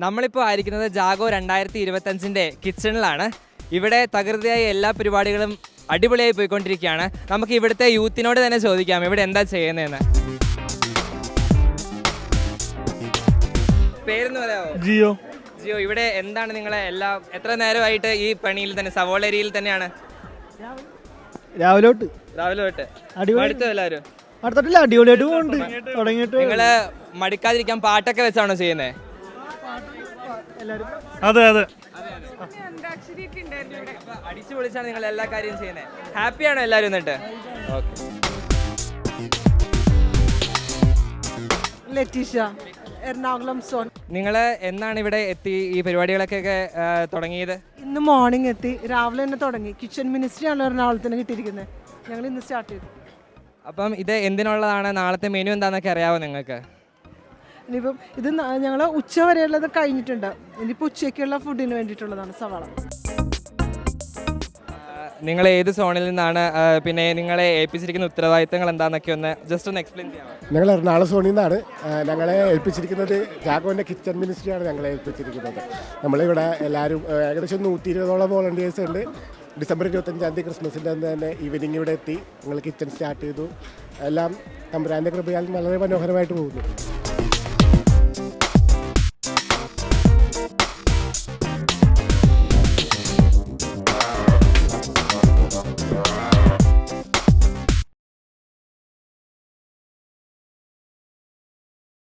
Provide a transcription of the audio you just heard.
നമ്മളിപ്പോൾ ആയിരിക്കുന്നത് ജാഗോ 2025 കിച്ചണിലാണ്. ഇവിടെ തകൃതിയായ എല്ലാ പരിപാടികളും അടിപൊളിയായി പോയിക്കൊണ്ടിരിക്കുകയാണ്. നമുക്ക് ഇവിടുത്തെ യൂത്തിനോട് തന്നെ ചോദിക്കാം ഇവിടെ എന്താ ചെയ്യുന്നതെന്ന്. പേരെന്ന് പറയാമോ? ജിയോ. ജിയോ, ഇവിടെ എന്താണ് നിങ്ങളെ എത്ര നേരമായിട്ട് ഈ പണിയിൽ തന്നെ, സവോള ഏരിയയിൽ തന്നെയാണ്? രാവിലെ തൊട്ട് അടുത്ത എല്ലാവരും അടുത്തിട്ടില്ല, അടിപൊളിയായിട്ട് പോകുന്നുണ്ട്. തുടങ്ങിയിട്ട് നിങ്ങള് മടിക്കാതിരിക്കാൻ പാട്ടൊക്കെ വെച്ചാണോ ചെയ്യുന്നത്? അതെ അതെ, അടിച്ചു പൊളിച്ചാണ് നിങ്ങൾ എല്ലാ കാര്യവും ചെയ്യുന്നത്. ഹാപ്പിയാണോ എല്ലാവരും എന്നിട്ട്? ലറ്റീഷ, എറണാകുളം സോൺ. നിങ്ങൾ എന്നാണ് ഇവിടെ എത്തി ഈ പരിപാടികളൊക്കെ തുടങ്ങിയത്? ഇന്ന് മോർണിംഗ് എത്തി, രാവിലെ തന്നെ തുടങ്ങി. കിച്ചൺ മിനിസ്ട്രിയാണ് എറണാകുളത്തിന് കിട്ടിയിരിക്കുന്നത്. ഞങ്ങൾ ഇന്ന് സ്റ്റാർട്ട് ചെയ്തു. അപ്പം ഇത് എന്തിനുള്ളതാണ്? നാളത്തെ മെനു എന്താണെന്നൊക്കെ അറിയാമോ നിങ്ങൾക്ക്? ഇനിയിപ്പം ഇത് ഞങ്ങൾ ഉച്ച വരെയുള്ളത് കഴിഞ്ഞിട്ടുണ്ട്. ഇനിയിപ്പോൾ ഉച്ചയ്ക്കുള്ള ഫുഡിന് വേണ്ടിയിട്ടുള്ളതാണ് സവാള. നിങ്ങൾ ഏത് സോണിൽ നിന്നാണ്? പിന്നെ നിങ്ങളെ ഏൽപ്പിച്ചിരിക്കുന്ന ഉത്തരവാദിത്തങ്ങൾ എന്താണെന്നൊക്കെ ജസ്റ്റ് ഒന്ന് എക്സ്പ്ലെയിൻ ചെയ്യാമോ? ഞങ്ങൾ എറണാകുളം സോണിൽ നിന്നാണ്. ഞങ്ങളെ ഏൽപ്പിച്ചിരിക്കുന്നത് ജാഗോൻ്റെ കിച്ചൺ മിനിസ്ട്രിയാണ് ഞങ്ങളെ ഏൽപ്പിച്ചിരിക്കുന്നത്. നമ്മളിവിടെ എല്ലാവരും ഏകദേശം 120ഓളം വോളണ്ടിയേഴ്സ് ഉണ്ട്. ഡിസംബർ 25 ക്രിസ്മസിൻ്റെ അന്ന് തന്നെ ഈവനിങ് ഇവിടെ എത്തി ഞങ്ങൾ കിച്ചൺ സ്റ്റാർട്ട് ചെയ്തു. എല്ലാം തമ്പുരാൻ്റെ കൃപയാൽ വളരെ മനോഹരമായിട്ട് പോകുന്നു.